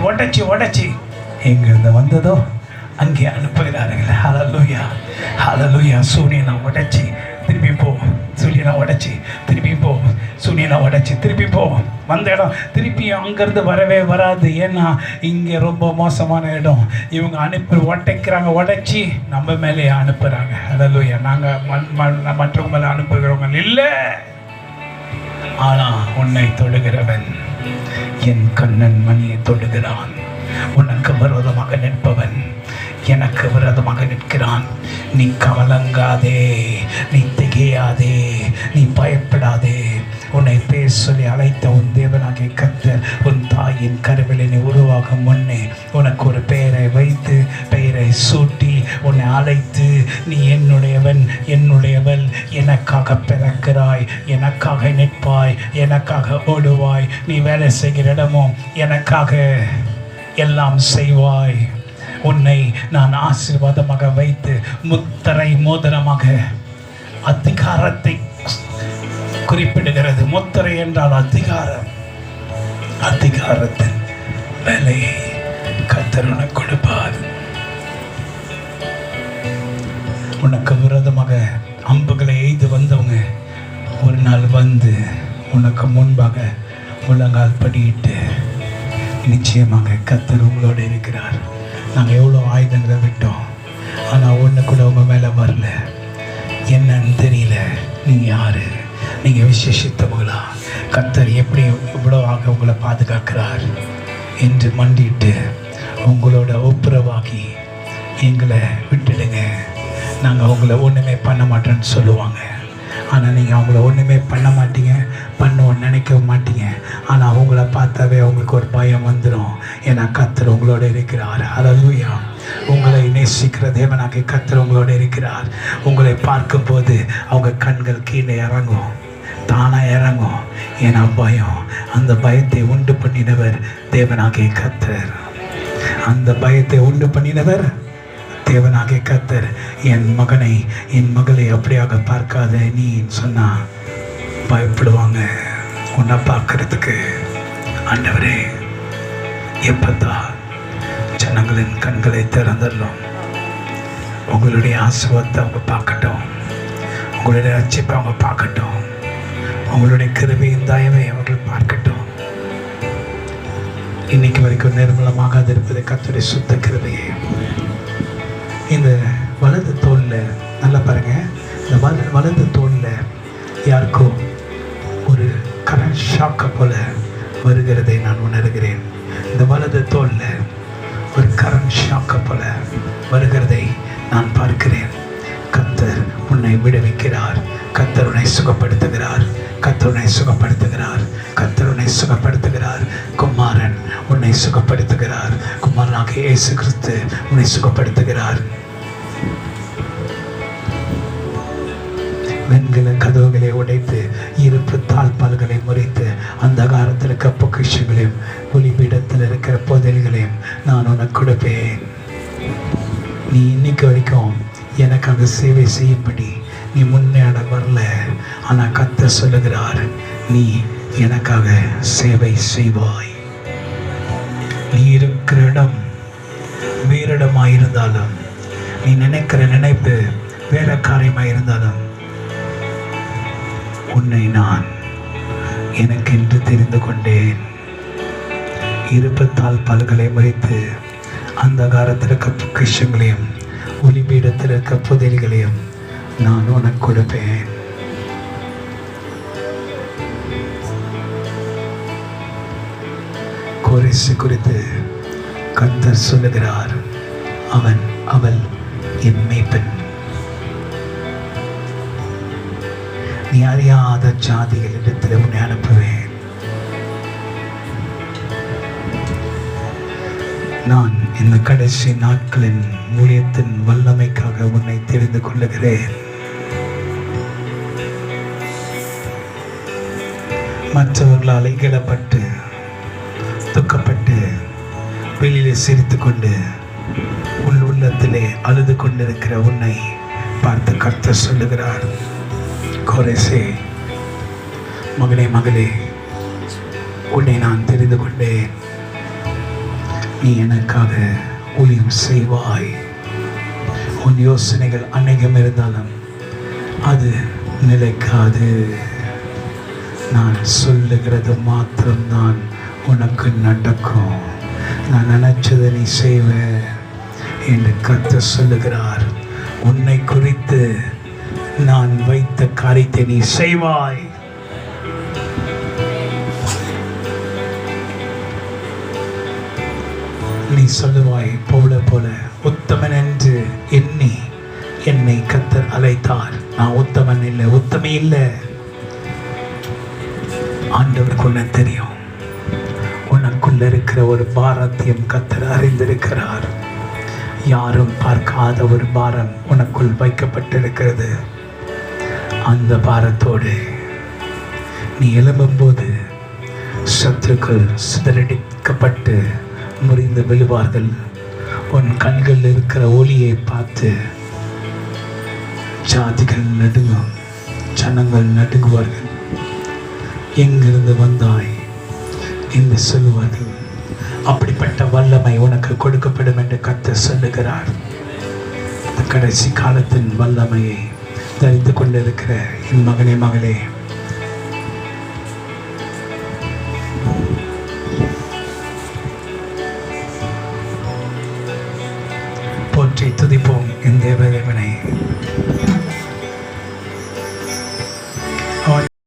உடைச்சி உடைச்சி எங்கிருந்து வந்ததோ அங்கே அனுப்புகிறார்கள். ஹல்லேலூயா, ஹல்லேலூயா. சூரியனை உடைச்சி திருப்பி போ, சூரியனை உடைச்சி திருப்பி போ, சூரியனை உடைச்சி திருப்பி போ. வந்த இடம் திருப்பி அங்கேருந்து வரவே வராது. ஏன்னா இங்கே ரொம்ப மோசமான இடம். இவங்க உடைக்கிறாங்க, உடைச்சி நம்ம மேலேயே அனுப்புகிறாங்க. ஹல்லேலூயா. நாங்கள் மற்றவங்க மேலே அனுப்புகிறவங்க இல்லை. ஆனால் உன்னை தொடுகிறவன் என் கண்ணன் மணியை தொடுகிறான். உனக்கு விரோதமாக நிற்பவன் எனக்கு விரோதமாக நிற்கிறான். நீ கவலங்காதே, நீ திகையாதே, நீ பயப்படாதே. உன்னை பேர் சொல்லி அழைத்த உன் தேவனாகிய கர்த்தர் உன் தாயின் கருவிலே நீ உருவாகும் முன்னே உனக்கு ஒரு பெயரை வைத்து பெயரை சூட்டி உன்னை அழைத்து நீ என்னுடையவன் என்னுடையவள், எனக்காக பிறக்கிறாய், எனக்காக நிற்பாய், எனக்காக ஓடுவாய், நீ வேலை செய்கிற இடமும் எனக்காக எல்லாம் செய்வாய். உன்னை நான் ஆசீர்வாதமாக வைத்து முத்திரை மோதிரமாக அதிகாரத்தை குறிப்பிடுகிறது. முத்திரை என்றால் அதிகாரம். அதிகாரத்தின் வேலையை கர்த்தர் உனக்கு கொடுப்பார். உனக்கு விரோதமாக அம்புகளை எய்து வந்தவங்க ஒரு நாள் வந்து உனக்கு முன்பாக முழங்கால் படியிட்டு நிச்சயமாக கர்த்தர் உங்களோடு இருக்கிறார். நாங்கள் எவ்வளோ ஆயுதங்களை விட்டோம், ஆனால் ஒன்று கூட உங்கள் மேலே வரல. என்னன்னு தெரியல. நீங்கள் யார்? நீங்கள் விசேஷித்தவங்களா? கர்த்தர் எப்படி இவ்வளோ ஆக உங்களை பாதுகாக்கிறார் என்று மண்டிட்டு உங்களோட ஒப்புரவாகி எங்களை விட்டுடுங்க, நாங்கள் உங்களை ஒன்றுமே பண்ண மாட்டோன்னு சொல்லுவாங்க. ஆனால் நீங்கள் அவங்கள ஒன்றுமே பண்ண மாட்டீங்க, பண்ணுவோன்னு நினைக்கவும் மாட்டீங்க. ஆனால் அவங்கள பார்த்தாவே அவங்களுக்கு ஒரு பயம் வந்துடும். ஏன்னா கர்த்தர் உங்களோட இருக்கிறார். ஹல்லேலூயா. உங்களை நேசிக்கிற தேவனாகிய கர்த்தர் உங்களோட இருக்கிறார். உங்களை பார்க்கும்போது அவங்க கண்கள் கீழே இறங்கும், தானாக இறங்கும். ஏன்னா பயம், அந்த பயத்தை உண்டு பண்ணினவர் தேவனாகிய கர்த்தர். அந்த பயத்தை உண்டு பண்ணினவர் தேவனாகிய கர்த்தர். என் மகனை என் மகளை அப்படியாக பார்க்காத நீ சொன்னா பயப்படுவாங்க. உன்னை பார்க்கறதுக்கு ஆண்டவரே எப்பத்தான் ஜனங்களின் கண்களை திறந்துடலாம். உங்களுடைய ஆசீர்வாதத்தை அவங்க பார்க்கட்டும், உங்களுடைய ரட்சிப்பை அவங்க பார்க்கட்டும், உங்களுடைய கிருபையின் தயவை அவர்கள் பார்க்கட்டும். இன்னைக்கு வரைக்கும் நிர்மலமாக இருப்பது கர்த்தருடைய சுத்த கிருபையை. இந்த வலது தோளில் நல்லா பாருங்க, இந்த வலது தோளில் யாருக்கோ ஒரு கரண்ட் ஷாக்கை போல வருகிறதை நான் உணர்கிறேன். இந்த வலது தோளில் ஒரு கரண்ட் ஷாக்கை போல வருகிறதை நான் பார்க்கிறேன். கர்த்தர் உன்னை விடுவிக்கிறார், கர்த்தர் உன்னை சுகப்படுத்துகிறார், கர்த்தர் உன்னை சுகப்படுத்துகிறார், கர்த்தர் உன்னை சுகப்படுத்துகிறார். குமாரன் உன்னை சுகப்படுத்துகிறார். குமாரனாகிய இயேசு கிறிஸ்து உன்னை சுகப்படுத்துகிறார். வெண்கல கதவுகளை உடைத்து இருப்பு தாழ்பால்களை முறித்து அந்தகாரத்தில் இருக்க பொக்கிஷங்களையும் ஒளிபீடத்தில் இருக்கிற புதையல்களையும் நான் உனக்கு கொடுப்பேன். நீ இன்னைக்கு வரைக்கும் எனக்காக சேவை செய்யும்படி நீ முன்னேற வரல. ஆனால் கர்த்தர் சொல்லுகிறார், நீ எனக்காக சேவை செய்வாய். நீ இருக்கிற இடம் வேறு இடமாயிருந்தாலும், நீ நினைக்கிற நினைப்பு வேற காரியமாயிருந்தாலும், உன்னை நான் எனக்கென்று தெரிந்து கொண்டேன். இருப்பத்தால் பல்களை முறித்து அந்தகாரத்தில் இருக்க பொக்கிஷங்களையும் ஒளிபீடத்தில் இருக்க புதையல்களையும் நான் உனக்கு கொடுப்பேன். கோரேசு குறித்து கர்த்தர் சொல்லுகிறார், அவன் அவள் என் மேய்ப்பன். நீ அறியாத ஜாதிகளிடத்தில் உன்னை அனுப்புவேன். நான் இந்த கடைசி நாட்களின் ஊழியத்தின் வல்லமைக்காக உன்னை தெரிந்து கொள்ளுகிறேன். மற்றவர்களால் இகழப்பட்டு துக்கப்பட்டு வெளியிலே சிரித்து கொண்டு உள்ளத்திலே அழுது கொண்டிருக்கிற உன்னை பார்த்து கர்த்தர் சொல்லுகிறார், கோரேசே, மகளே மகளே, உன்னை நான் தெரிந்து கொண்டேன். நீ எனக்காக ஊழியம் செய்வாய். உன் யோசனைகள் அநேகம் இருந்தாலும் அது நிலைக்காது. நான் சொல்லுகிறது மாத்திரம்தான் உனக்கு நடக்கும். நான் நினைச்சதை நீ செய்வ என்று கர்த்தர் சொல்லுகிறார். உன்னை குறித்து நான் வைத்த காரியத்தை நீ செய்வாய். நீ சொல்லுவாய், போல உத்தமன் என்று எண்ணி என்னை கர்த்தர் அழைத்தார். நான் உத்தமன் இல்லை, உத்தமி இல்லை. ஆண்டவருக்கு உன்னை தெரியும். உனக்குள்ள இருக்கிற ஒரு பாரத்தையும் கர்த்தர் அறிந்திருக்கிறார். யாரும் பார்க்காத ஒரு பாரம் உனக்குள் வைக்கப்பட்டிருக்கிறது. அந்த பாரத்தோடு நீ எழும்பும்போது சத்துருக்கள் சிதறடிக்கப்பட்டு முறிந்து விழுவார்கள். உன் கண்கள் இருக்கிற ஒளியை பார்த்து ஜாதிகள் நடுங்கும், ஜனங்கள் நடுங்குவார்கள். எங்கிருந்து வந்தாய் என்று சொல்லுவார்கள். அப்படிப்பட்ட வல்லமை உனக்கு கொடுக்கப்படும் என்று கர்த்தர் சொல்லுகிறார். கடைசி காலத்தின் வல்லமையை தரித்து கொண்டிருக்கிற என் மகனே, மகளே,